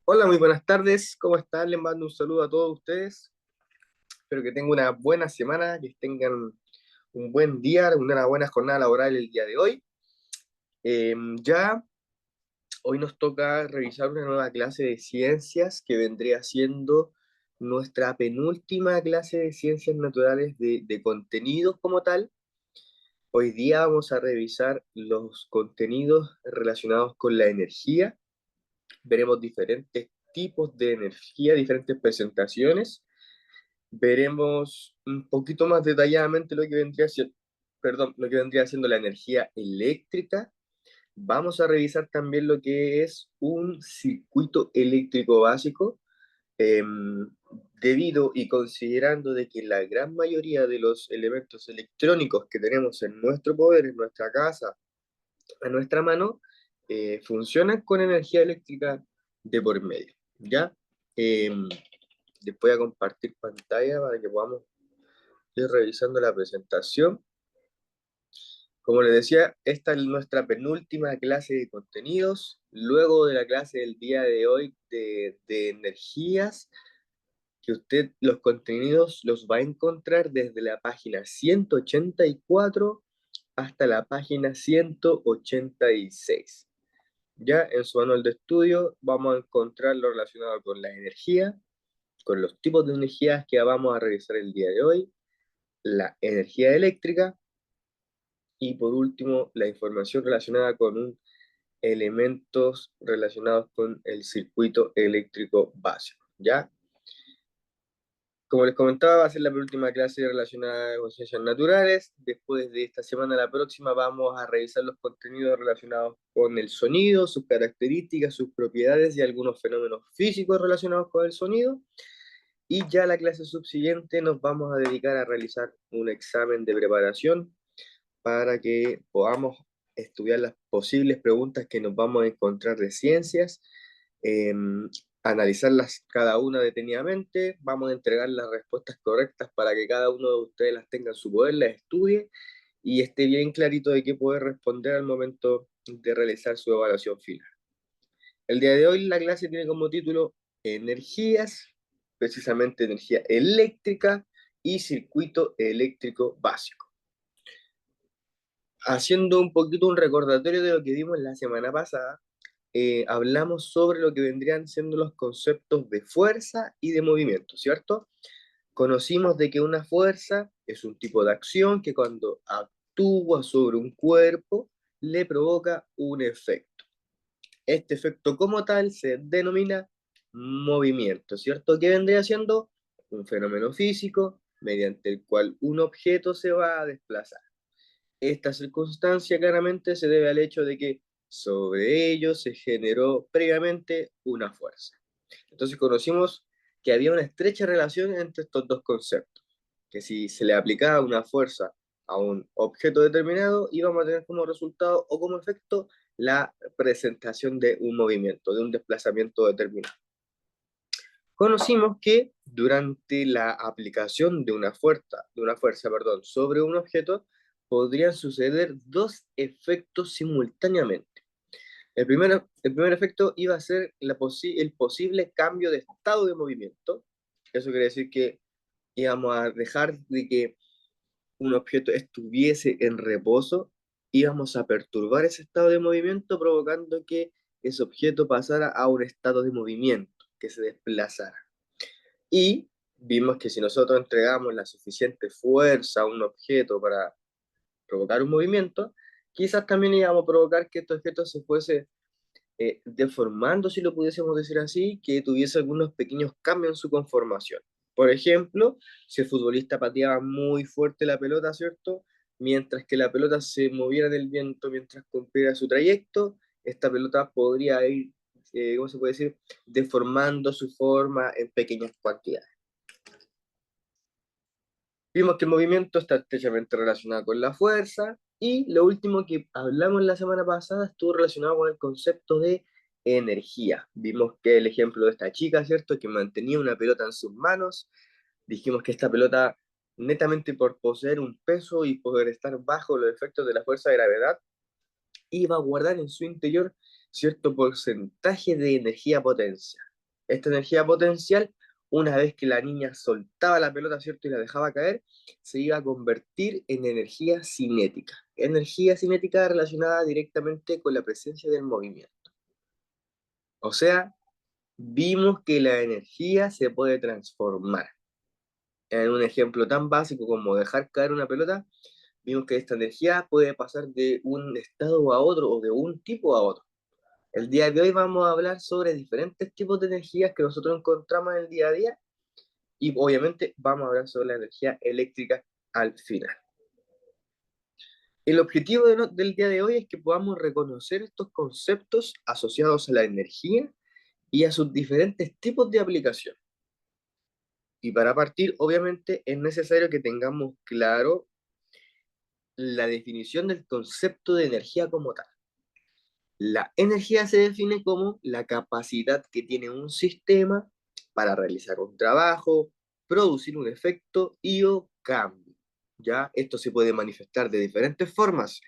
Hola, muy buenas tardes. ¿Cómo están? Les mando un saludo a todos ustedes. Espero que tengan una buena semana, que tengan un buen día, una buena jornada laboral el día de hoy. Ya hoy nos toca revisar una nueva clase de ciencias que vendría siendo nuestra penúltima clase de ciencias naturales de contenidos como tal. Hoy día vamos a revisar los contenidos relacionados con la energía. Veremos diferentes tipos de energía, diferentes presentaciones. Veremos un poquito más detalladamente lo que vendría siendo, perdón, lo que vendría siendo la energía eléctrica. Vamos a revisar también lo que es un circuito eléctrico básico, debido y considerando de que la gran mayoría de los elementos electrónicos que tenemos en nuestro poder, en nuestra casa, a nuestra mano, funcionan con energía eléctrica de por medio, ¿ya? Em, Les voy a compartir pantalla para que podamos ir revisando la presentación. Como les decía, esta es nuestra penúltima clase de contenidos. Luego de la clase del día de hoy de energías, que usted los contenidos los va a encontrar desde la página 184 hasta la página 186. Ya en su manual de estudio vamos a encontrar lo relacionado con la energía, con los tipos de energías que vamos a revisar el día de hoy, la energía eléctrica y por último la información relacionada con elementos relacionados con el circuito eléctrico básico, ¿ya? Como les comentaba, va a ser la penúltima clase relacionada con ciencias naturales. Después de esta semana, la próxima, vamos a revisar los contenidos relacionados con el sonido, sus características, sus propiedades y algunos fenómenos físicos relacionados con el sonido. Y ya la clase subsiguiente nos vamos a dedicar a realizar un examen de preparación para que podamos estudiar las posibles preguntas que nos vamos a encontrar de ciencias, eh, analizarlas cada una detenidamente, vamos a entregar las respuestas correctas para que cada uno de ustedes las tenga en su poder, las estudie y esté bien clarito de qué poder responder al momento de realizar su evaluación final. El día de hoy la clase tiene como título Energías, precisamente energía eléctrica y circuito eléctrico básico. Haciendo un poquito un recordatorio de lo que vimos la semana pasada, hablamos sobre lo que vendrían siendo los conceptos de fuerza y de movimiento, ¿cierto? Conocimos de que una fuerza es un tipo de acción que cuando actúa sobre un cuerpo le provoca un efecto. Este efecto como tal se denomina movimiento, ¿cierto? Que vendría siendo un fenómeno físico mediante el cual un objeto se va a desplazar. Esta circunstancia claramente se debe al hecho de que sobre ello se generó previamente una fuerza. Entonces conocimos que había una estrecha relación entre estos dos conceptos, que si se le aplicaba una fuerza a un objeto determinado, íbamos a tener como resultado o como efecto la presentación de un movimiento, de un desplazamiento determinado. Conocimos que durante la aplicación de una fuerza, perdón, sobre un objeto podrían suceder dos efectos simultáneamente. El primer efecto iba a ser el posible cambio de estado de movimiento. Eso quiere decir que íbamos a dejar de que un objeto estuviese en reposo, íbamos a perturbar ese estado de movimiento provocando que ese objeto pasara a un estado de movimiento, que se desplazara. Y vimos que si nosotros entregamos la suficiente fuerza a un objeto para provocar un movimiento, quizás también íbamos a provocar que este objeto se fuese deformando, si lo pudiésemos decir así, que tuviese algunos pequeños cambios en su conformación. Por ejemplo, si el futbolista pateaba muy fuerte la pelota, ¿cierto? Mientras que la pelota se moviera en el viento mientras cumpliera su trayecto, esta pelota podría ir, ¿cómo se puede decir?, deformando su forma en pequeñas cantidades. Vimos que el movimiento está estrechamente relacionado con la fuerza y lo último que hablamos la semana pasada estuvo relacionado con el concepto de energía. Vimos que el ejemplo de esta chica, ¿cierto? Que mantenía una pelota en sus manos. Dijimos que esta pelota, netamente por poseer un peso y poder estar bajo los efectos de la fuerza de gravedad, iba a guardar en su interior cierto porcentaje de energía potencia. Esta energía potencial, una vez que la niña soltaba la pelota, ¿cierto? Y la dejaba caer, se iba a convertir en energía cinética. Energía cinética relacionada directamente con la presencia del movimiento. O sea, vimos que la energía se puede transformar. En un ejemplo tan básico como dejar caer una pelota, vimos que esta energía puede pasar de un estado a otro o de un tipo a otro. El día de hoy vamos a hablar sobre diferentes tipos de energías que nosotros encontramos en el día a día y obviamente vamos a hablar sobre la energía eléctrica al final. El objetivo del día de hoy es que podamos reconocer estos conceptos asociados a la energía y a sus diferentes tipos de aplicación. Y para partir, obviamente, es necesario que tengamos claro la definición del concepto de energía como tal. La energía se define como la capacidad que tiene un sistema para realizar un trabajo, producir un efecto y o cambio. ¿Ya? Esto se puede manifestar de diferentes formas,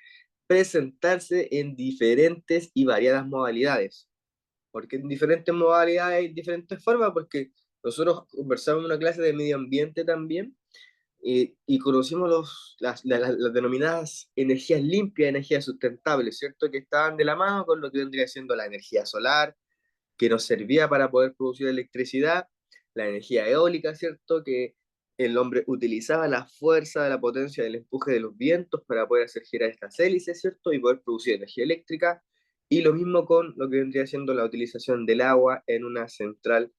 presentarse en diferentes y variadas modalidades. ¿Por qué en diferentes modalidades y diferentes formas? Porque nosotros conversamos en una clase de medio ambiente también y conocimos las denominadas energías limpias, energías sustentables, ¿cierto? Que estaban de la mano con lo que vendría siendo la energía solar, que nos servía para poder producir electricidad, la energía eólica, ¿cierto? Que el hombre utilizaba la fuerza de la potencia del empuje de los vientos para poder hacer girar estas hélices, ¿cierto? Y poder producir energía eléctrica. Y lo mismo con lo que vendría siendo la utilización del agua en una central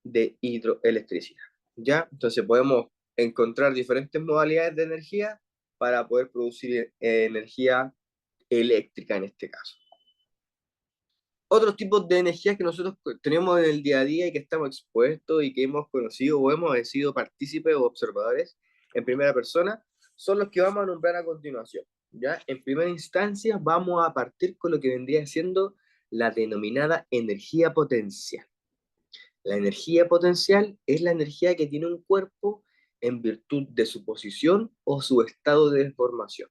de hidroelectricidad. ¿Ya? Entonces podemos encontrar diferentes modalidades de energía para poder producir energía eléctrica en este caso. Otros tipos de energías que nosotros tenemos en el día a día y que estamos expuestos y que hemos conocido o hemos sido partícipes o observadores en primera persona son los que vamos a nombrar a continuación. ¿Ya? En primera instancia vamos a partir con lo que vendría siendo la denominada energía potencial. La energía potencial es la energía que tiene un cuerpo en virtud de su posición o su estado de deformación.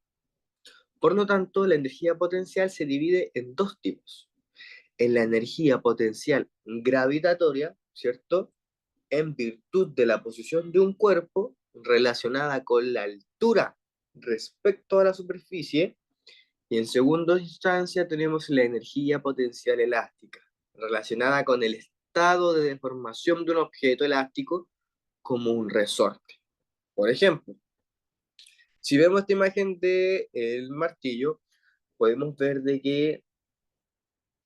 Por lo tanto, la energía potencial se divide en dos tipos. En la energía potencial gravitatoria, ¿cierto? En virtud de la posición de un cuerpo relacionada con la altura respecto a la superficie. Y en segunda instancia tenemos la energía potencial elástica, relacionada con el estado de deformación de un objeto elástico como un resorte. Por ejemplo, si vemos esta imagen del martillo, podemos ver de que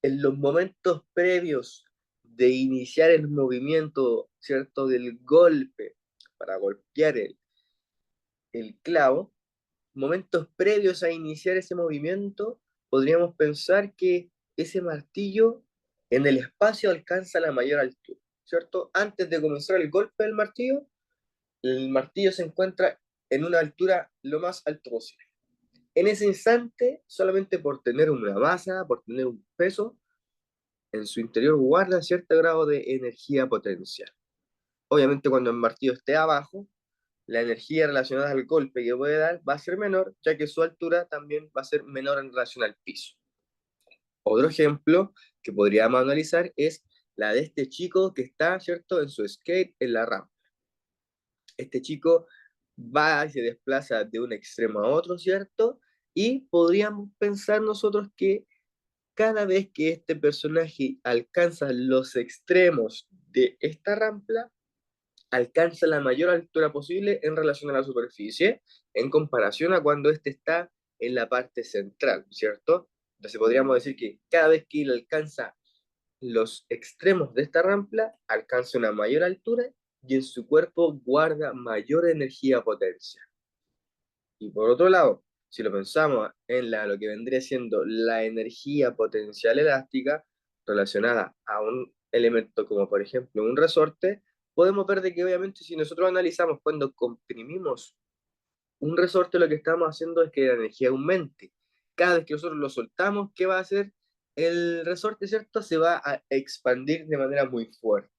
en los momentos previos de iniciar el movimiento, ¿cierto? Del golpe para golpear el clavo, momentos previos a iniciar ese movimiento, podríamos pensar que ese martillo en el espacio alcanza la mayor altura, ¿cierto? Antes de comenzar el golpe del martillo, el martillo se encuentra en una altura lo más alto posible. En ese instante, solamente por tener una masa, por tener un peso, en su interior guarda cierto grado de energía potencial. Obviamente cuando el martillo esté abajo, la energía relacionada al golpe que puede dar va a ser menor, ya que su altura también va a ser menor en relación al piso. Otro ejemplo que podríamos analizar es la de este chico que está, ¿cierto?, en su skate en la rampa. Este chico va y se desplaza de un extremo a otro, ¿cierto? Y podríamos pensar nosotros que cada vez que este personaje alcanza los extremos de esta rampa, alcanza la mayor altura posible en relación a la superficie, en comparación a cuando éste está en la parte central, ¿cierto? Entonces podríamos decir que cada vez que él alcanza los extremos de esta rampa, alcanza una mayor altura y en su cuerpo guarda mayor energía potencial. Y por otro lado, si lo pensamos en lo que vendría siendo la energía potencial elástica relacionada a un elemento como por ejemplo un resorte, podemos ver de que obviamente si nosotros analizamos cuando comprimimos un resorte, lo que estamos haciendo es que la energía aumente. Cada vez que nosotros lo soltamos, ¿qué va a hacer? El resorte, ¿cierto? Se va a expandir de manera muy fuerte.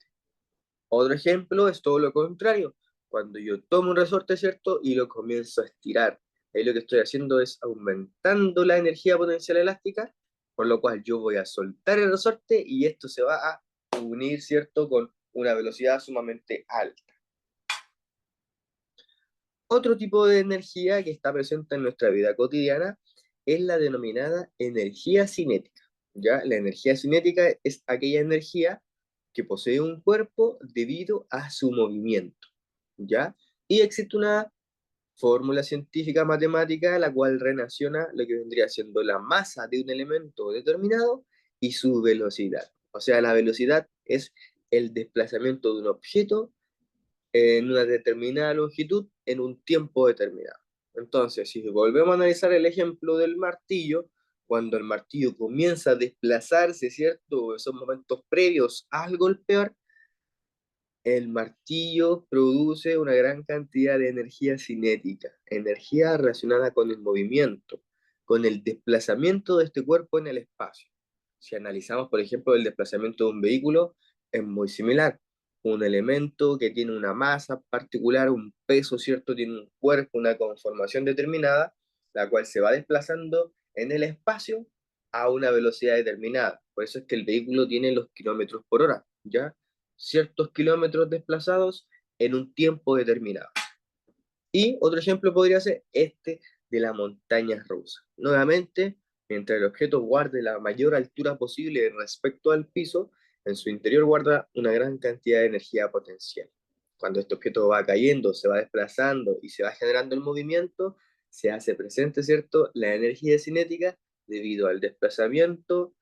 Otro ejemplo es todo lo contrario. Cuando yo tomo un resorte, ¿cierto? Y lo comienzo a estirar. Ahí lo que estoy haciendo es aumentando la energía potencial elástica, por lo cual yo voy a soltar el resorte y esto se va a unir, ¿cierto? Con una velocidad sumamente alta. Otro tipo de energía que está presente en nuestra vida cotidiana es la denominada energía cinética. ¿Ya? La energía cinética es aquella energía que posee un cuerpo debido a su movimiento. ¿Ya? Y existe una fórmula científica matemática la cual relaciona lo que vendría siendo la masa de un elemento determinado y su velocidad. O sea, la velocidad es el desplazamiento de un objeto en una determinada longitud en un tiempo determinado. Entonces, si volvemos a analizar el ejemplo del martillo, cuando el martillo comienza a desplazarse, ¿cierto? Esos momentos previos al golpear, el martillo produce una gran cantidad de energía cinética, energía relacionada con el movimiento, con el desplazamiento de este cuerpo en el espacio. Si analizamos, por ejemplo, el desplazamiento de un vehículo, es muy similar. Un elemento que tiene una masa particular, un peso, ¿cierto? Tiene un cuerpo, una conformación determinada, la cual se va desplazando en el espacio a una velocidad determinada. Por eso es que el vehículo tiene los kilómetros por hora, ¿ya? Ciertos kilómetros desplazados en un tiempo determinado. Y otro ejemplo podría ser este de la montaña rusa. Nuevamente, mientras el objeto guarde la mayor altura posible respecto al piso, en su interior guarda una gran cantidad de energía potencial. Cuando este objeto va cayendo, se va desplazando y se va generando el movimiento, se hace presente, ¿cierto?, la energía cinética debido al desplazamiento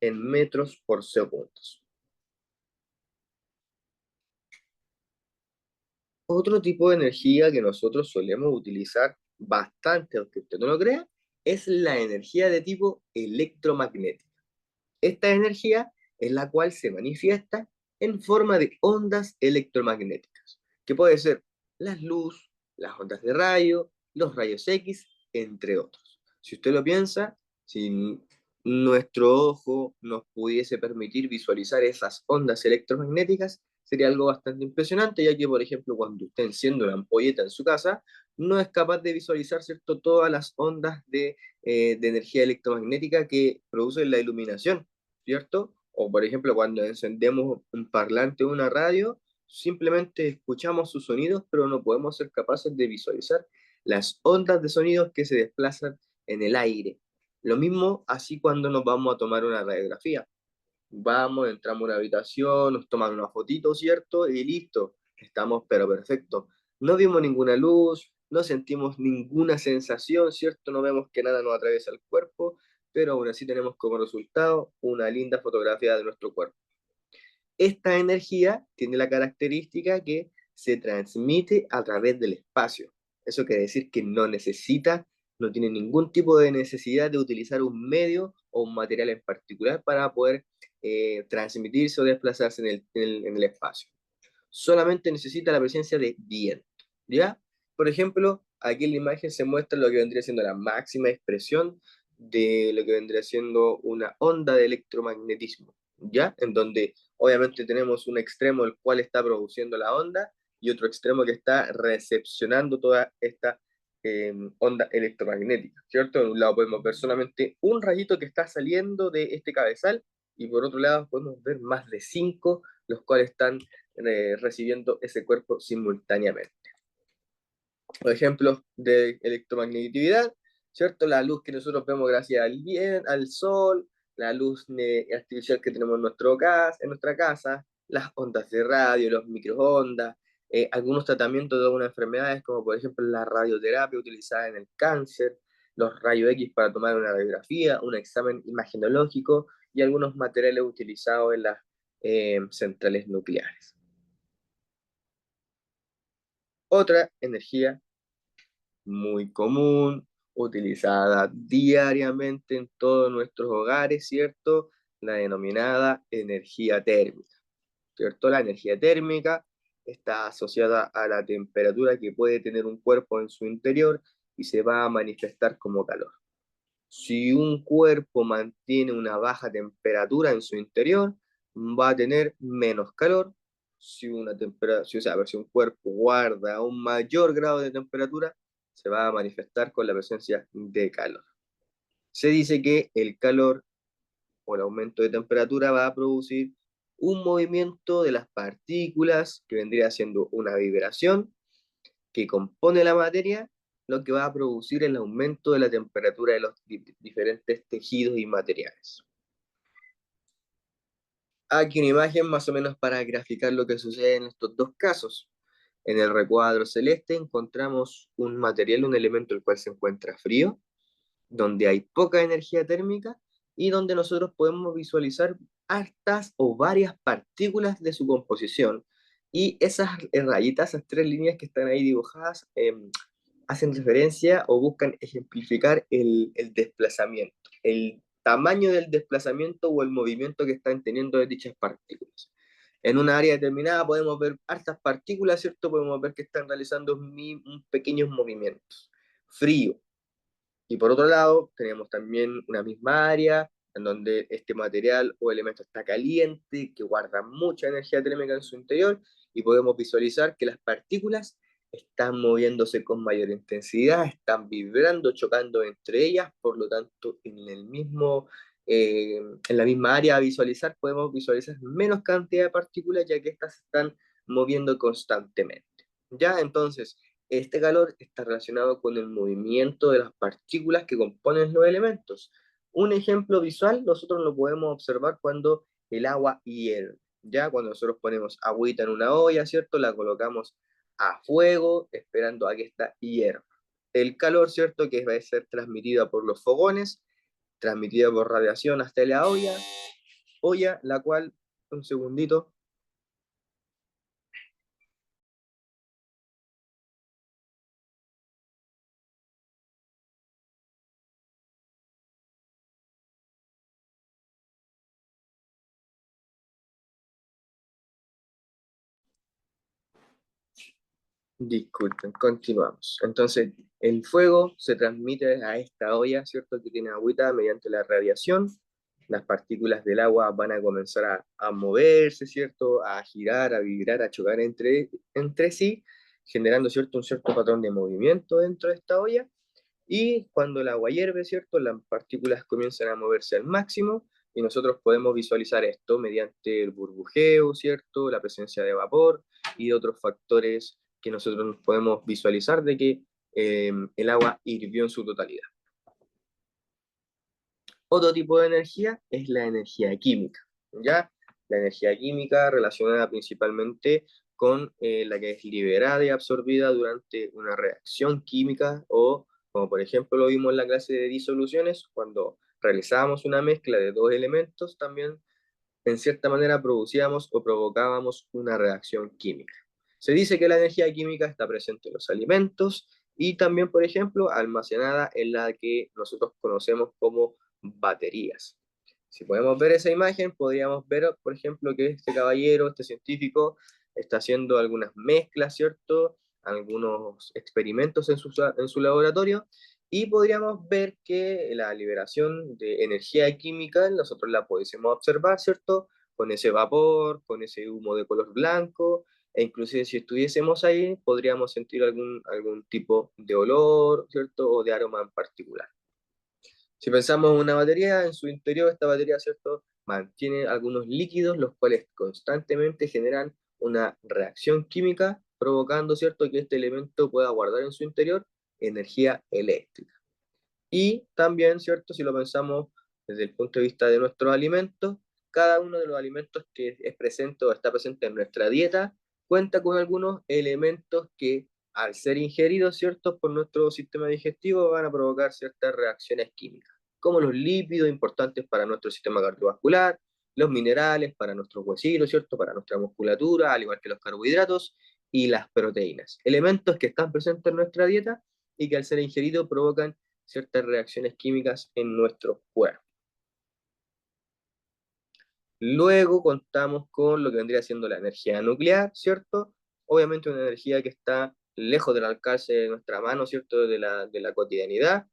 en metros por segundo. Otro tipo de energía que nosotros solemos utilizar bastante, aunque usted no lo crea, es la energía de tipo electromagnética. Esta energía es la cual se manifiesta en forma de ondas electromagnéticas, que puede ser la luz, las ondas de rayo, los rayos X, entre otros. Si usted lo piensa, si nuestro ojo nos pudiese permitir visualizar esas ondas electromagnéticas, sería algo bastante impresionante, ya que, por ejemplo, cuando usted enciende una ampolleta en su casa, no es capaz de visualizar, ¿cierto?, todas las ondas de energía electromagnética que producen la iluminación, ¿cierto? O por ejemplo, cuando encendemos un parlante o una radio, simplemente escuchamos sus sonidos, pero no podemos ser capaces de visualizar las ondas de sonidos que se desplazan en el aire. Lo mismo así cuando nos vamos a tomar una radiografía. Vamos, entramos a una habitación, nos toman una fotito, ¿cierto? Y listo, estamos pero perfecto. No vimos ninguna luz, no sentimos ninguna sensación, ¿cierto? No vemos que nada nos atraviesa el cuerpo, pero aún así tenemos como resultado una linda fotografía de nuestro cuerpo. Esta energía tiene la característica que se transmite a través del espacio. Eso quiere decir que no tiene ningún tipo de necesidad de utilizar un medio o un material en particular para poder transmitirse o desplazarse en el espacio. Solamente necesita la presencia de viento, ¿ya? Por ejemplo, aquí en la imagen se muestra lo que vendría siendo la máxima expresión de lo que vendría siendo una onda de electromagnetismo, ¿ya? En donde obviamente tenemos un extremo el cual está produciendo la onda y otro extremo que está recepcionando toda esta onda electromagnética, ¿cierto? En un lado podemos ver solamente un rayito que está saliendo de este cabezal y por otro lado podemos ver más de 5 los cuales están recibiendo ese cuerpo simultáneamente. Por ejemplo, de electromagnetividad, ¿cierto? La luz que nosotros vemos gracias al sol, la luz artificial que tenemos en nuestra casa, las ondas de radio, los microondas, algunos tratamientos de algunas enfermedades, como por ejemplo la radioterapia utilizada en el cáncer, los rayos X para tomar una radiografía, un examen imagenológico y algunos materiales utilizados en las centrales nucleares. Otra energía muy común, utilizada diariamente en todos nuestros hogares, ¿cierto? La denominada energía térmica, ¿cierto? La energía térmica está asociada a la temperatura que puede tener un cuerpo en su interior y se va a manifestar como calor. Si un cuerpo mantiene una baja temperatura en su interior, va a tener menos calor. Si una temperatura, si un cuerpo guarda un mayor grado de temperatura, se va a manifestar con la presencia de calor. Se dice que el calor o el aumento de temperatura va a producir un movimiento de las partículas, que vendría siendo una vibración, que compone la materia, lo que va a producir el aumento de la temperatura de los diferentes tejidos y materiales. Aquí una imagen más o menos para graficar lo que sucede en estos dos casos. En el recuadro celeste encontramos un material, un elemento el cual se encuentra frío, donde hay poca energía térmica y donde nosotros podemos visualizar hartas o varias partículas de su composición. Y esas rayitas, esas tres líneas que están ahí dibujadas, hacen referencia o buscan ejemplificar el desplazamiento, el tamaño del desplazamiento o el movimiento que están teniendo de dichas partículas. En una área determinada podemos ver hartas partículas, ¿cierto? Podemos ver que están realizando pequeños movimientos. Frío, y por otro lado, tenemos también una misma área en donde este material o elemento está caliente, que guarda mucha energía térmica en su interior, y podemos visualizar que las partículas están moviéndose con mayor intensidad, están vibrando, chocando entre ellas, por lo tanto, en la misma área a visualizar, podemos visualizar menos cantidad de partículas, ya que estas se están moviendo constantemente. ¿Ya? Entonces, este calor está relacionado con el movimiento de las partículas que componen los elementos. Un ejemplo visual nosotros lo podemos observar cuando el agua hierve. Ya cuando nosotros ponemos agüita en una olla, ¿cierto? La colocamos a fuego esperando a que esta hierva. El calor, ¿cierto? Que va a ser transmitida por los fogones, transmitida por radiación hasta la olla, la cual, un segundito. Disculpen, continuamos. Entonces, el fuego se transmite a esta olla, ¿cierto? Que tiene agüita mediante la radiación. Las partículas del agua van a comenzar a moverse, ¿cierto? A girar, a vibrar, a chocar entre sí, generando, ¿cierto? Un cierto patrón de movimiento dentro de esta olla. Y cuando el agua hierve, ¿cierto? Las partículas comienzan a moverse al máximo y nosotros podemos visualizar esto mediante el burbujeo, ¿cierto? La presencia de vapor y otros factores que nosotros podemos visualizar de que el agua hirvió en su totalidad. Otro tipo de energía es la energía química, ¿ya? La energía química relacionada principalmente con la que es liberada y absorbida durante una reacción química o, como por ejemplo lo vimos en la clase de disoluciones, cuando realizábamos una mezcla de dos elementos, también en cierta manera producíamos o provocábamos una reacción química. Se dice que la energía química está presente en los alimentos y también, por ejemplo, almacenada en la que nosotros conocemos como baterías. Si podemos ver esa imagen, podríamos ver, por ejemplo, que este caballero, este científico, está haciendo algunas mezclas, ¿cierto? Algunos experimentos en su laboratorio y podríamos ver que la liberación de energía química nosotros la pudiésemos observar, ¿cierto? Con ese vapor, con ese humo de color blanco, e inclusive si estuviésemos ahí podríamos sentir algún tipo de olor, ¿cierto? O de aroma en particular. Si pensamos en una batería, en su interior esta batería, ¿cierto? Mantiene algunos líquidos los cuales constantemente generan una reacción química, provocando, ¿cierto? Que este elemento pueda guardar en su interior energía eléctrica. Y también, ¿cierto? Si lo pensamos desde el punto de vista de nuestros alimentos, cada uno de los alimentos que es presente o está presente en nuestra dieta cuenta con algunos elementos que al ser ingeridos, ¿cierto? Por nuestro sistema digestivo van a provocar ciertas reacciones químicas, como los lípidos importantes para nuestro sistema cardiovascular, los minerales para nuestros huesitos, ¿cierto? Para nuestra musculatura, al igual que los carbohidratos y las proteínas. Elementos que están presentes en nuestra dieta y que al ser ingeridos provocan ciertas reacciones químicas en nuestro cuerpo. Luego contamos con lo que vendría siendo la energía nuclear, ¿cierto? Obviamente una energía que está lejos del alcance de nuestra mano, ¿cierto? De la cotidianidad.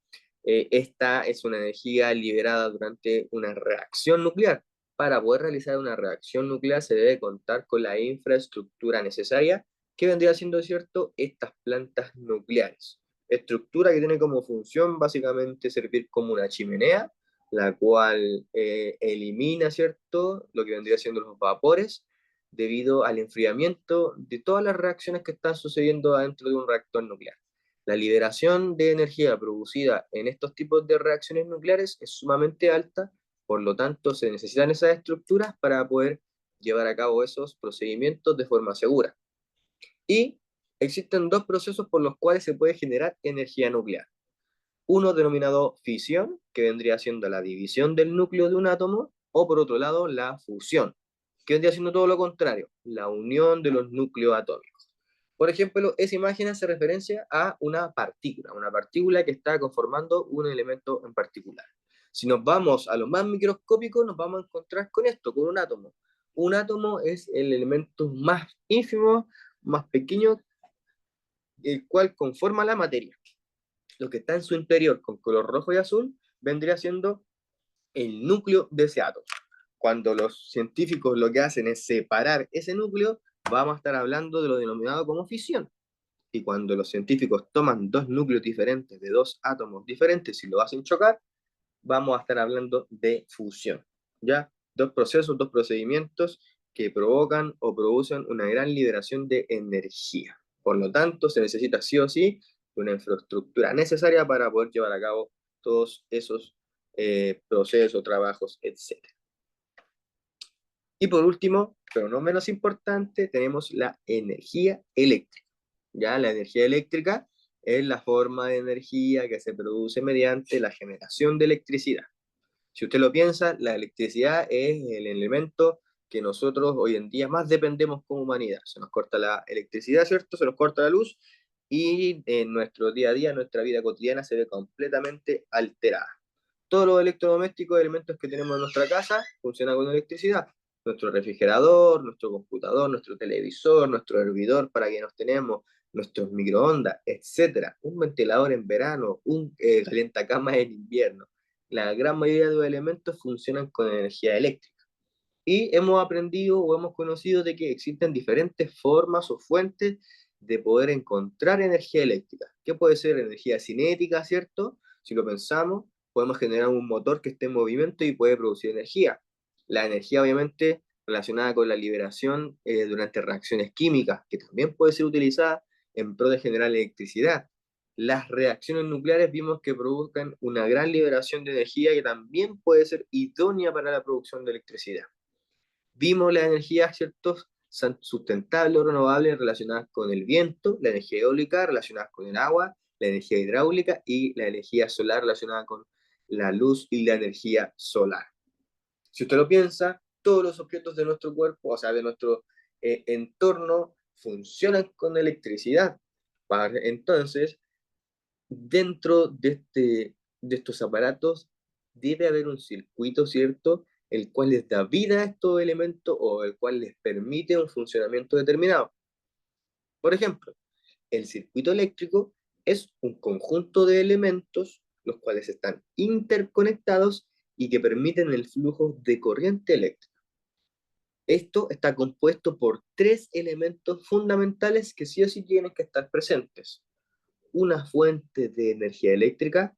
Esta es una energía liberada durante una reacción nuclear. Para poder realizar una reacción nuclear se debe contar con la infraestructura necesaria que vendría siendo, ¿cierto? Estas plantas nucleares. Estructura que tiene como función básicamente servir como una chimenea la cual elimina, ¿cierto?, lo que vendría siendo los vapores debido al enfriamiento de todas las reacciones que están sucediendo dentro de un reactor nuclear. La liberación de energía producida en estos tipos de reacciones nucleares es sumamente alta, por lo tanto se necesitan esas estructuras para poder llevar a cabo esos procedimientos de forma segura. Y existen dos procesos por los cuales se puede generar energía nuclear. Uno denominado fisión, que vendría siendo la división del núcleo de un átomo, o por otro lado la fusión, que vendría siendo todo lo contrario, la unión de los núcleos atómicos. Por ejemplo, esa imagen hace referencia a una partícula que está conformando un elemento en particular. Si nos vamos a lo más microscópico, nos vamos a encontrar con esto, con un átomo. Un átomo es el elemento más ínfimo, más pequeño, el cual conforma la materia. Lo que está en su interior con color rojo y azul vendría siendo el núcleo de ese átomo. Cuando los científicos lo que hacen es separar ese núcleo, vamos a estar hablando de lo denominado como fisión. Y cuando los científicos toman dos núcleos diferentes de dos átomos diferentes y lo hacen chocar, vamos a estar hablando de fusión. ¿Ya? Dos procesos, dos procedimientos que provocan o producen una gran liberación de energía. Por lo tanto, se necesita sí o sí una infraestructura necesaria para poder llevar a cabo todos esos procesos, trabajos, etc. Y por último, pero no menos importante, tenemos la energía eléctrica. ¿Ya? La energía eléctrica es la forma de energía que se produce mediante la generación de electricidad. Si usted lo piensa, la electricidad es el elemento que nosotros hoy en día más dependemos como humanidad. Se nos corta la electricidad, ¿cierto? Se nos corta la luz y en nuestro día a día, nuestra vida cotidiana se ve completamente alterada. Todos los electrodomésticos, elementos que tenemos en nuestra casa, funcionan con electricidad. Nuestro refrigerador, nuestro computador, nuestro televisor, nuestro hervidor para que nos tenemos, nuestros microondas, etcétera. Un ventilador en verano, un calientacamas en invierno. La gran mayoría de los elementos funcionan con energía eléctrica. Y hemos aprendido o hemos conocido de que existen diferentes formas o fuentes de poder encontrar energía eléctrica. ¿Qué puede ser energía cinética, cierto? Si lo pensamos, podemos generar un motor que esté en movimiento y puede producir energía. La energía, obviamente, relacionada con la liberación durante reacciones químicas, que también puede ser utilizada en pro de generar electricidad. Las reacciones nucleares vimos que provocan una gran liberación de energía que también puede ser idónea para la producción de electricidad. Vimos las energías, ¿ciertos? Sustentables o renovables relacionadas con el viento, la energía eólica relacionada con el agua, la energía hidráulica y la energía solar relacionada con la luz y la energía solar. Si usted lo piensa, todos los objetos de nuestro cuerpo, o sea, de nuestro entorno, funcionan con electricidad. Entonces, dentro de estos aparatos debe haber un circuito, ¿cierto?, el cual les da vida a estos elementos o el cual les permite un funcionamiento determinado. Por ejemplo, el circuito eléctrico es un conjunto de elementos los cuales están interconectados y que permiten el flujo de corriente eléctrica. Esto está compuesto por tres elementos fundamentales que sí o sí tienen que estar presentes. Una fuente de energía eléctrica,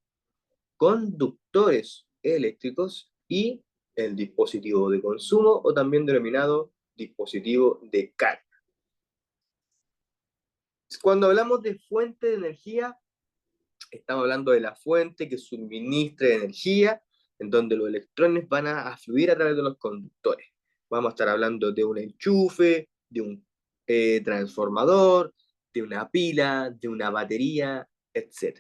conductores eléctricos y el dispositivo de consumo o también denominado dispositivo de carga. Cuando hablamos de fuente de energía, estamos hablando de la fuente que suministra energía, en donde los electrones van a fluir a través de los conductores. Vamos a estar hablando de un enchufe, de un transformador, de una pila, de una batería, etc.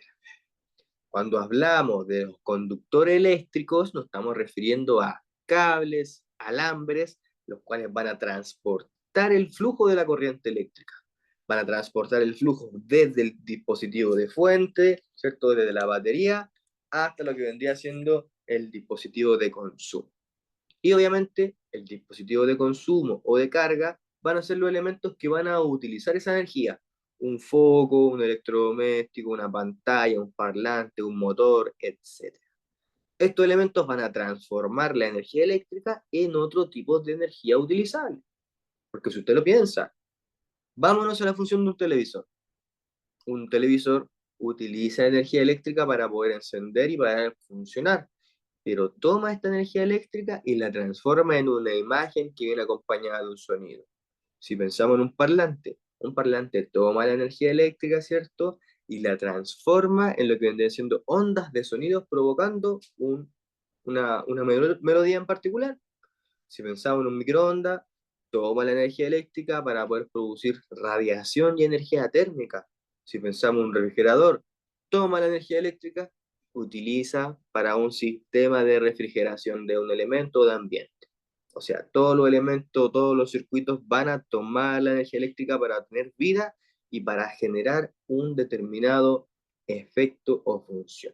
Cuando hablamos de los conductores eléctricos, nos estamos refiriendo a cables, alambres, los cuales van a transportar el flujo de la corriente eléctrica. Van a transportar el flujo desde el dispositivo de fuente, ¿cierto? Desde la batería hasta lo que vendría siendo el dispositivo de consumo. Y obviamente el dispositivo de consumo o de carga van a ser los elementos que van a utilizar esa energía. Un foco, un electrodoméstico, una pantalla, un parlante, un motor, etc. Estos elementos van a transformar la energía eléctrica en otro tipo de energía utilizable. Porque si usted lo piensa, vámonos a la función de un televisor. Un televisor utiliza energía eléctrica para poder encender y para funcionar. pero toma esta energía eléctrica y la transforma en una imagen que viene acompañada de un sonido. Si pensamos en un parlante toma la energía eléctrica, ¿cierto? Y la transforma en lo que vendría siendo ondas de sonidos provocando una melodía en particular. Si pensamos en un microondas, toma la energía eléctrica para poder producir radiación y energía térmica. Si pensamos en un refrigerador, toma la energía eléctrica, utiliza para un sistema de refrigeración de un elemento de ambiente. O sea, todos los elementos, todos los circuitos van a tomar la energía eléctrica para tener vida y para generar un determinado efecto o función.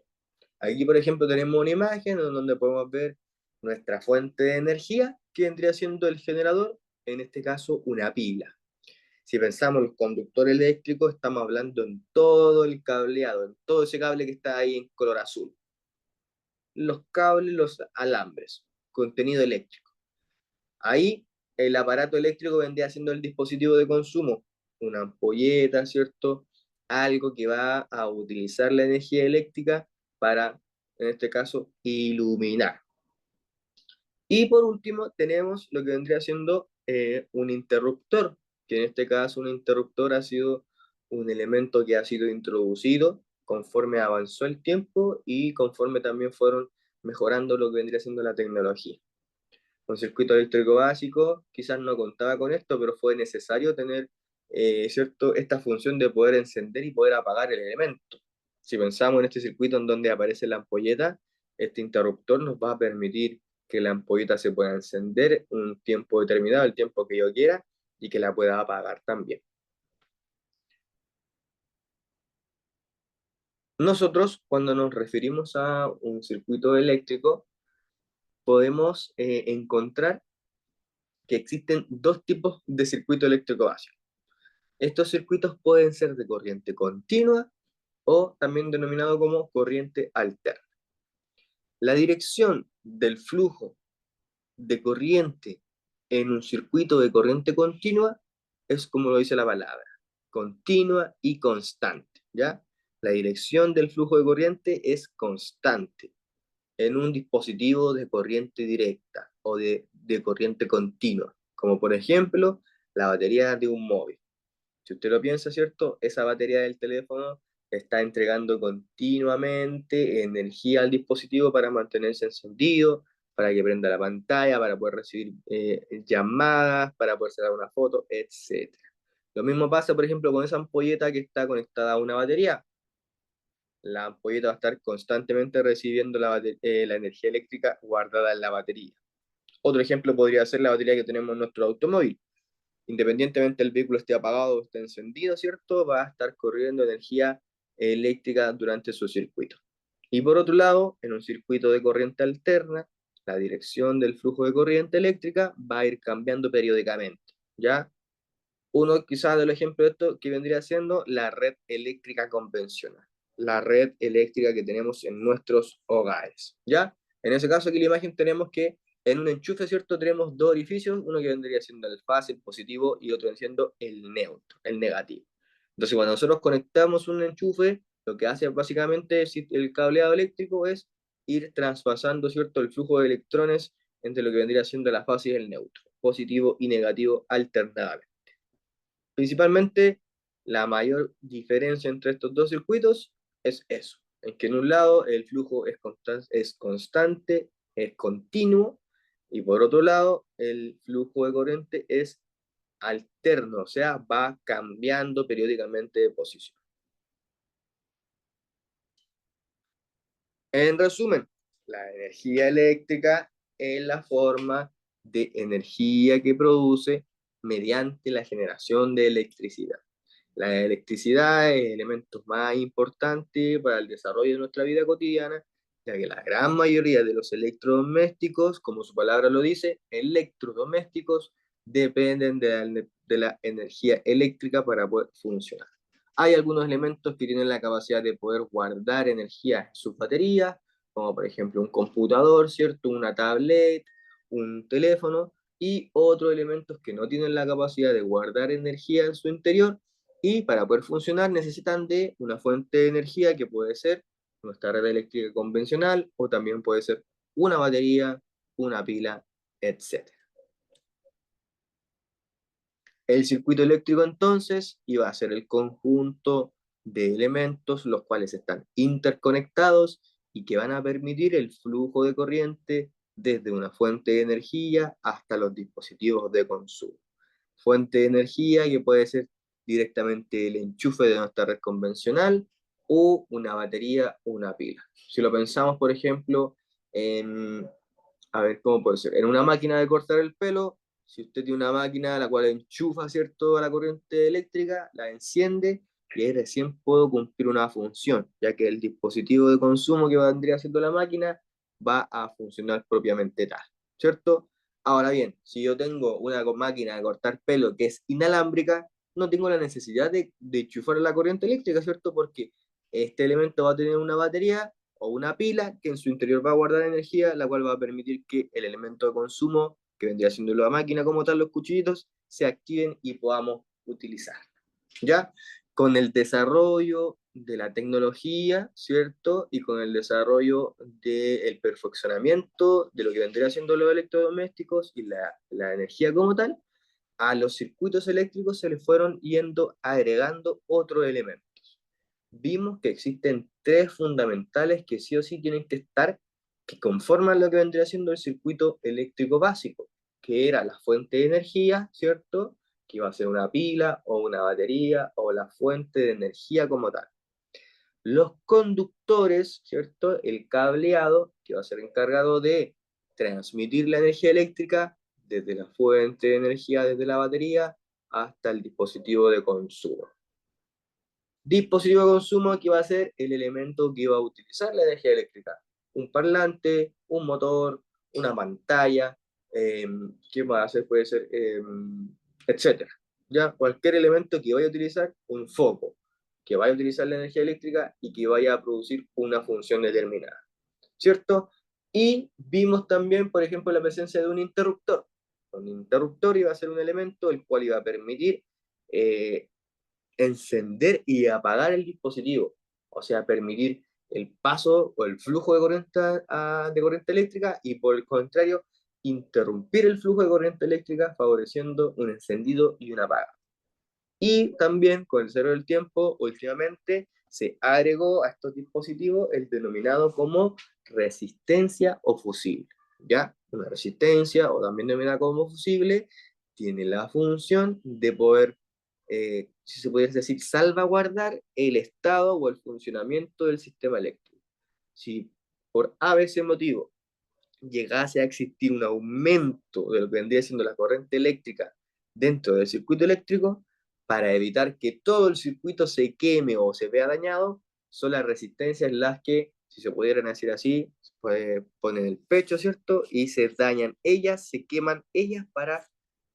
Aquí, por ejemplo, tenemos una imagen en donde podemos ver nuestra fuente de energía, que vendría siendo el generador, en este caso una pila. Si pensamos en el conductor eléctrico, estamos hablando en todo el cableado, en todo ese cable que está ahí en color azul. Los cables, los alambres, contenido eléctrico. Ahí el aparato eléctrico vendría siendo el dispositivo de consumo, una ampolleta, ¿cierto? Algo que va a utilizar la energía eléctrica para, en este caso, iluminar. Y por último tenemos lo que vendría siendo un interruptor, que en este caso un interruptor ha sido un elemento que ha sido introducido conforme avanzó el tiempo y conforme también fueron mejorando lo que vendría siendo la tecnología. Un circuito eléctrico básico quizás no contaba con esto, pero fue necesario tener ¿cierto? Esta función de poder encender y poder apagar el elemento. Si pensamos en este circuito en donde aparece la ampolleta, este interruptor nos va a permitir que la ampolleta se pueda encender un tiempo determinado, el tiempo que yo quiera, y que la pueda apagar también. Nosotros, cuando nos referimos a un circuito eléctrico, podemos encontrar que existen dos tipos de circuito eléctrico básico. Estos circuitos pueden ser de corriente continua o también denominado como corriente alterna. La dirección del flujo de corriente en un circuito de corriente continua es como lo dice la palabra, continua y constante, ¿ya? La dirección del flujo de corriente es constante en un dispositivo de corriente directa o de corriente continua, como por ejemplo la batería de un móvil. Si usted lo piensa, ¿cierto? Esa batería del teléfono está entregando continuamente energía al dispositivo para mantenerse encendido, para que prenda la pantalla, para poder recibir llamadas, para poder sacar una foto, etc. Lo mismo pasa, por ejemplo, con esa ampolleta que está conectada a una batería. La ampolleta va a estar constantemente recibiendo la energía eléctrica guardada en la batería. Otro ejemplo podría ser la batería que tenemos en nuestro automóvil. Independientemente del vehículo esté apagado o esté encendido, ¿cierto? Va a estar corriendo energía eléctrica durante su circuito. Y por otro lado, en un circuito de corriente alterna, la dirección del flujo de corriente eléctrica va a ir cambiando periódicamente, ¿ya? Uno quizás del ejemplo de esto que vendría siendo la red eléctrica convencional, la red eléctrica que tenemos en nuestros hogares, ¿ya? En ese caso aquí en la imagen tenemos que en un enchufe, ¿cierto? Tenemos dos orificios, uno que vendría siendo el fase, el positivo, y otro siendo el neutro, el negativo. Entonces cuando nosotros conectamos un enchufe, lo que hace básicamente el cableado eléctrico es ir traspasando, ¿cierto? El flujo de electrones entre lo que vendría siendo la fase y el neutro, positivo y negativo alternadamente. Principalmente, la mayor diferencia entre estos dos circuitos es eso, en que en un lado el flujo es constante, es continuo, y por otro lado el flujo de corriente es alterno, o sea, va cambiando periódicamente de posición. En resumen, la energía eléctrica es la forma de energía que produce mediante la generación de electricidad. La electricidad es el elemento más importante para el desarrollo de nuestra vida cotidiana, ya que la gran mayoría de los electrodomésticos, como su palabra lo dice, electrodomésticos, dependen de la energía eléctrica para poder funcionar. Hay algunos elementos que tienen la capacidad de poder guardar energía en sus baterías, como por ejemplo un computador, ¿cierto? Una tablet, un teléfono, y otros elementos que no tienen la capacidad de guardar energía en su interior y para poder funcionar necesitan de una fuente de energía que puede ser nuestra red eléctrica convencional o también puede ser una batería, una pila, etc. El circuito eléctrico entonces iba a ser el conjunto de elementos los cuales están interconectados y que van a permitir el flujo de corriente desde una fuente de energía hasta los dispositivos de consumo. Fuente de energía que puede ser directamente el enchufe de nuestra red convencional o una batería o una pila. Si lo pensamos, por ejemplo, en, a ver, ¿cómo puede ser? En una máquina de cortar el pelo, si usted tiene una máquina la cual enchufa, ¿cierto?, a la corriente eléctrica, la enciende y ahí recién puedo cumplir una función, ya que el dispositivo de consumo que vendría siendo la máquina va a funcionar propiamente tal, ¿cierto? Ahora bien, si yo tengo una máquina de cortar pelo que es inalámbrica, no tengo la necesidad de enchufar la corriente eléctrica, ¿cierto? Porque este elemento va a tener una batería o una pila que en su interior va a guardar energía, la cual va a permitir que el elemento de consumo, que vendría siendo la máquina como tal, los cuchillitos, se activen y podamos utilizar. ¿Ya? Con el desarrollo de la tecnología, ¿cierto? Y con el desarrollo del perfeccionamiento de lo que vendría siendo los electrodomésticos y la energía como tal, a los circuitos eléctricos se le fueron yendo agregando otros elementos. Vimos que existen tres fundamentales que sí o sí tienen que estar, que conforman lo que vendría siendo el circuito eléctrico básico, que era la fuente de energía, ¿cierto? Que iba a ser una pila o una batería o la fuente de energía como tal. Los conductores, ¿cierto? El cableado, que va a ser encargado de transmitir la energía eléctrica desde la fuente de energía, desde la batería, hasta el dispositivo de consumo. Dispositivo de consumo que va a ser el elemento que va a utilizar la energía eléctrica. Un parlante, un motor, una pantalla, ¿qué va a hacer? Puede ser, etcétera. ¿Ya? Cualquier elemento que vaya a utilizar un foco, que vaya a utilizar la energía eléctrica y que vaya a producir una función determinada. ¿Cierto? Y vimos también, por ejemplo, la presencia de un interruptor. Un interruptor iba a ser un elemento el cual iba a permitir encender y apagar el dispositivo, o sea, permitir el paso o el flujo de corriente eléctrica y por el contrario, interrumpir el flujo de corriente eléctrica favoreciendo un encendido y un apagado. Y también con el cero del tiempo, últimamente se agregó a estos dispositivos el denominado como resistencia o fusible. ¿Ya? Una resistencia, o también denominada como fusible, tiene la función de poder, si se pudiera decir, salvaguardar el estado o el funcionamiento del sistema eléctrico. Si por a veces motivo llegase a existir un aumento de lo que vendría siendo la corriente eléctrica dentro del circuito eléctrico, para evitar que todo el circuito se queme o se vea dañado, son las resistencias las que, si se pudieran decir así, pues ponen el pecho, ¿cierto? Y se dañan ellas, se queman ellas para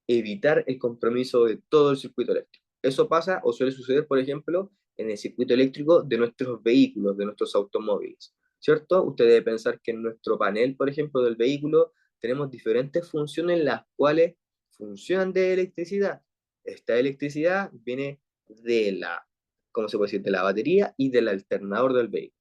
evitar el compromiso de todo el circuito eléctrico. Eso pasa o suele suceder, por ejemplo, en el circuito eléctrico de nuestros vehículos, de nuestros automóviles, ¿cierto? Usted debe pensar que en nuestro panel, por ejemplo, del vehículo, tenemos diferentes funciones las cuales funcionan de electricidad. Esta electricidad viene de la, ¿cómo se puede decir?, de la batería y del alternador del vehículo.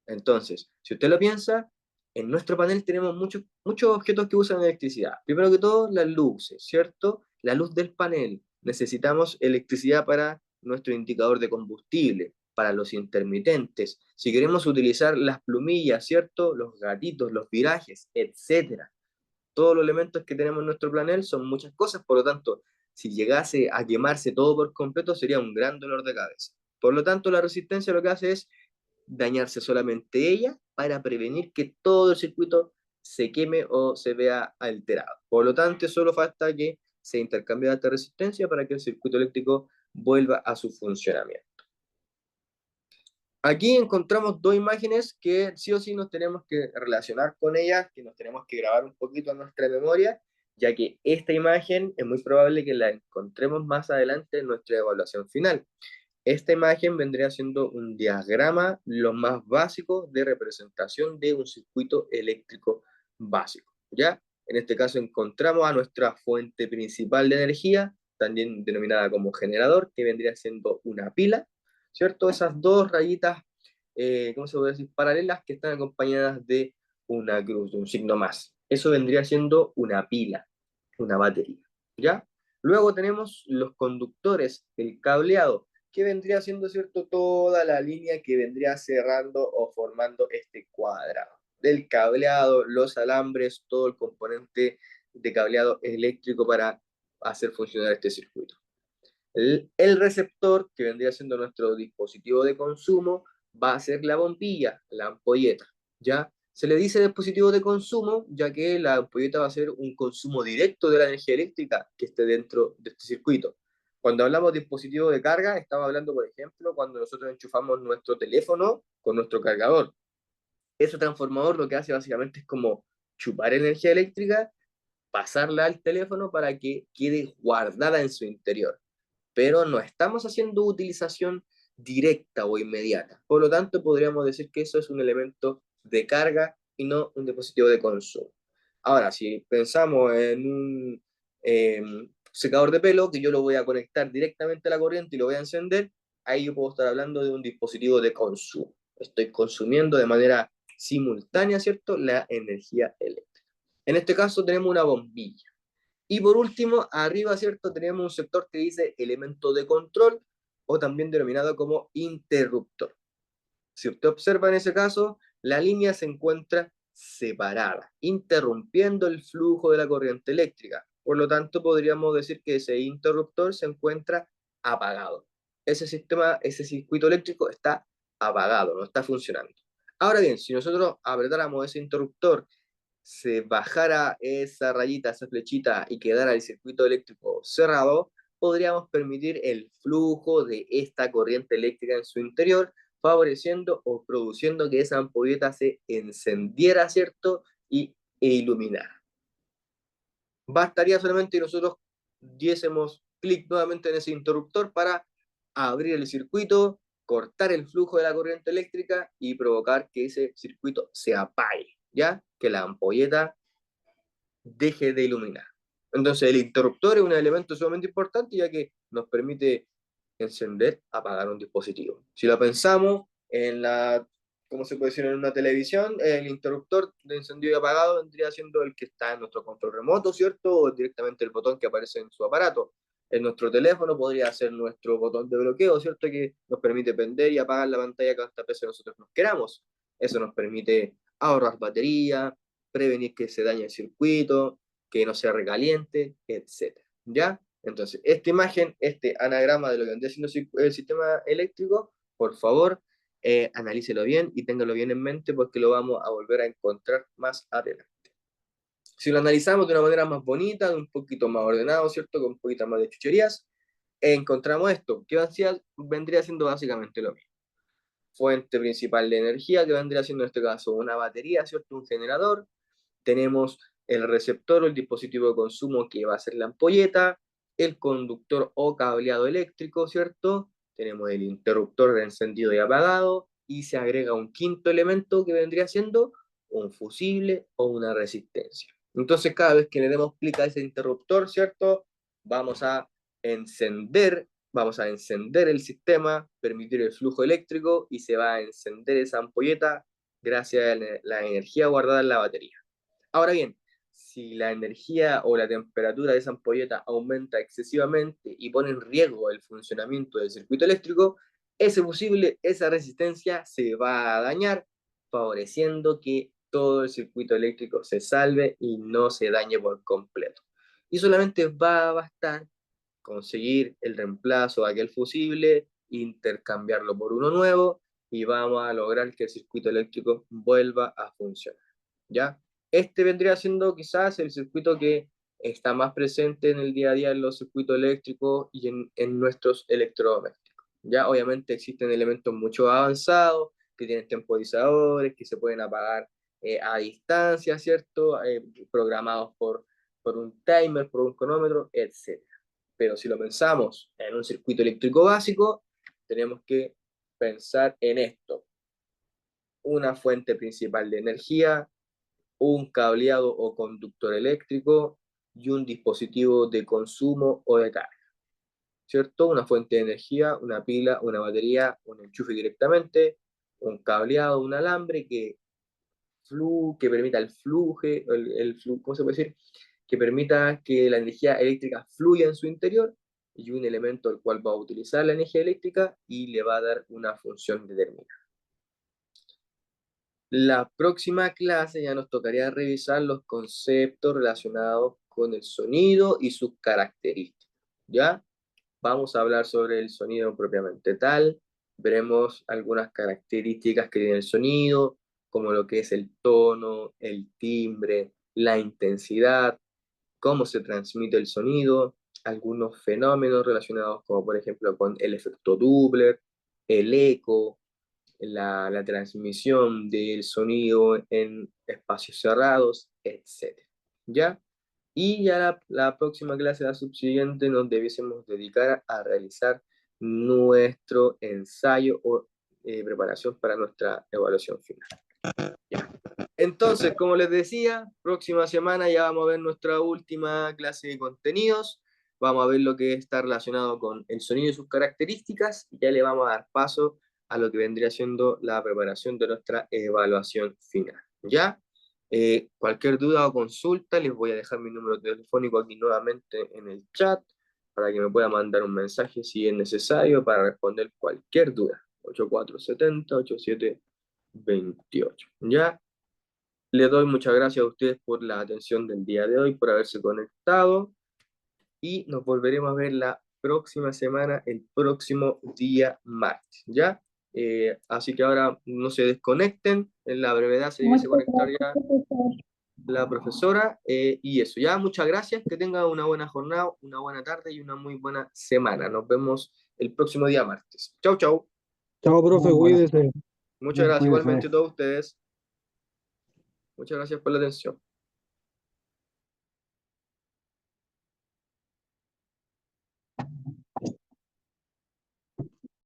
Entonces, si usted lo piensa, en nuestro panel tenemos muchos objetos que usan electricidad. Primero que todo, las luces, ¿cierto? La luz del panel. Necesitamos electricidad para nuestro indicador de combustible, para los intermitentes. Si queremos utilizar las plumillas, ¿cierto? Los gatitos, los virajes, etcétera. Todos los elementos que tenemos en nuestro panel son muchas cosas, por lo tanto, si llegase a quemarse todo por completo, sería un gran dolor de cabeza. Por lo tanto, la resistencia lo que hace es dañarse solamente ella para prevenir que todo el circuito se queme o se vea alterado. Por lo tanto, solo falta que se intercambie de alta resistencia para que el circuito eléctrico vuelva a su funcionamiento. Aquí encontramos dos imágenes que sí o sí nos tenemos que relacionar con ellas, que nos tenemos que grabar un poquito en nuestra memoria, ya que esta imagen es muy probable que la encontremos más adelante en nuestra evaluación final. Esta imagen vendría siendo un diagrama lo más básico de representación de un circuito eléctrico básico, ¿ya? En este caso encontramos a nuestra fuente principal de energía, también denominada como generador, que vendría siendo una pila, ¿cierto? Esas dos rayitas, ¿cómo se puede decir? Paralelas que están acompañadas de una cruz, de un signo más. Eso vendría siendo una pila, una batería, ¿ya? Luego tenemos los conductores, el cableado, que vendría siendo, ¿cierto?, toda la línea que vendría cerrando o formando este cuadrado. Del cableado, los alambres, todo el componente de cableado eléctrico para hacer funcionar este circuito. El receptor, que vendría siendo nuestro dispositivo de consumo, va a ser la bombilla, la ampolleta, ¿ya? Se le dice dispositivo de consumo, ya que la ampolleta va a ser un consumo directo de la energía eléctrica que esté dentro de este circuito. Cuando hablamos de dispositivo de carga, estamos hablando, por ejemplo, cuando nosotros enchufamos nuestro teléfono con nuestro cargador. Ese transformador lo que hace básicamente es como chupar energía eléctrica, pasarla al teléfono para que quede guardada en su interior, pero no estamos haciendo utilización directa o inmediata. Por lo tanto, podríamos decir que eso es un elemento de carga y no un dispositivo de consumo. Ahora, si pensamos en un secador de pelo, que yo lo voy a conectar directamente a la corriente y lo voy a encender, ahí yo puedo estar hablando de un dispositivo de consumo. Estoy consumiendo de manera simultánea, ¿cierto?, la energía eléctrica. En este caso tenemos una bombilla. Y por último, arriba, ¿cierto? Tenemos un sector que dice elemento de control o también denominado como interruptor. Si usted observa en ese caso, la línea se encuentra separada, interrumpiendo el flujo de la corriente eléctrica. Por lo tanto, podríamos decir que ese interruptor se encuentra apagado. Ese sistema, ese circuito eléctrico está apagado, no está funcionando. Ahora bien, si nosotros apretáramos ese interruptor, se bajara esa rayita, esa flechita y quedara el circuito eléctrico cerrado, podríamos permitir el flujo de esta corriente eléctrica en su interior, favoreciendo o produciendo que esa ampolleta se encendiera, ¿cierto? E iluminara. Bastaría solamente que nosotros diésemos clic nuevamente en ese interruptor para abrir el circuito, cortar el flujo de la corriente eléctrica y provocar que ese circuito se apague, ¿ya? Que la ampolleta deje de iluminar. Entonces el interruptor es un elemento sumamente importante ya que nos permite encender, apagar un dispositivo. Si lo pensamos en la, ¿cómo se puede decir? En una televisión, el interruptor de encendido y apagado vendría siendo el que está en nuestro control remoto, ¿cierto? O directamente el botón que aparece en su aparato. En nuestro teléfono podría ser nuestro botón de bloqueo, ¿cierto? Que nos permite prender y apagar la pantalla cuantas veces nosotros nos queramos. Eso nos permite ahorrar batería, prevenir que se dañe el circuito, que no se recaliente, etcétera. ¿Ya? Entonces, esta imagen, este anagrama de lo que vendría siendo el sistema eléctrico, por favor, analícelo bien y téngalo bien en mente porque lo vamos a volver a encontrar más adelante. Si lo analizamos de una manera más bonita, un poquito más ordenado, ¿cierto? Con un poquito más de chucherías, encontramos esto, que vendría siendo básicamente lo mismo. Fuente principal de energía, que vendría siendo en este caso una batería, ¿cierto? Un generador. Tenemos el receptor o el dispositivo de consumo que va a ser la ampolleta, el conductor o cableado eléctrico, ¿cierto? Tenemos el interruptor de encendido y apagado y se agrega un quinto elemento que vendría siendo un fusible o una resistencia. Entonces, cada vez que le demos clic a ese interruptor, ¿cierto? Vamos a encender el sistema, permitir el flujo eléctrico y se va a encender esa ampolleta gracias a la energía guardada en la batería. Ahora bien, si la energía o la temperatura de esa ampolleta aumenta excesivamente y pone en riesgo el funcionamiento del circuito eléctrico, esa resistencia se va a dañar, favoreciendo que todo el circuito eléctrico se salve y no se dañe por completo. Y solamente va a bastar conseguir el reemplazo de aquel fusible, intercambiarlo por uno nuevo y vamos a lograr que el circuito eléctrico vuelva a funcionar. ¿Ya? Este vendría siendo quizás el circuito que está más presente en el día a día en los circuitos eléctricos y en nuestros electrodomésticos. Ya obviamente existen elementos mucho avanzados que tienen temporizadores, que se pueden apagar a distancia, ¿cierto? Programados por un timer, por un cronómetro, etc. Pero si lo pensamos en un circuito eléctrico básico, tenemos que pensar en esto. Una fuente principal de energía, un cableado o conductor eléctrico y un dispositivo de consumo o de carga, ¿cierto? Una fuente de energía, una pila, una batería, un enchufe directamente, un cableado, un alambre que que permita el flujo, ¿cómo se puede decir? Que permita que la energía eléctrica fluya en su interior, y un elemento el cual va a utilizar la energía eléctrica y le va a dar una función determinada. La próxima clase ya nos tocaría revisar los conceptos relacionados con el sonido y sus características, ¿ya? Vamos a hablar sobre el sonido propiamente tal, veremos algunas características que tiene el sonido, como lo que es el tono, el timbre, la intensidad, cómo se transmite el sonido, algunos fenómenos relacionados como por ejemplo con el efecto Doppler, el eco, la transmisión del sonido en espacios cerrados, etc. ¿Ya? Y ya la próxima clase, la subsiguiente, nos debiésemos dedicar a realizar nuestro ensayo o preparación para nuestra evaluación final. ¿Ya? Entonces, como les decía, próxima semana ya vamos a ver nuestra última clase de contenidos. Vamos a ver lo que está relacionado con el sonido y sus características. Y ya le vamos a dar paso a lo que vendría siendo la preparación de nuestra evaluación final. ¿Ya? Cualquier duda o consulta, les voy a dejar mi número telefónico aquí nuevamente en el chat para que me pueda mandar un mensaje si es necesario para responder cualquier duda. 8470-8728. ¿Ya? Les doy muchas gracias a ustedes por la atención del día de hoy, por haberse conectado, y nos volveremos a ver la próxima semana, el próximo día martes, ¿ya? Así que ahora no se desconecten, en la brevedad se Muchas debiese conectar gracias, ya profesor. la profesora, y eso, ya, muchas gracias, que tengan una buena jornada, una buena tarde y una muy buena semana. Nos vemos el próximo día martes. Chau, chau. Chao, profe, Buenas cuídese. Muchas gracias Cuídese. igualmente a todos ustedes. Muchas gracias por la atención.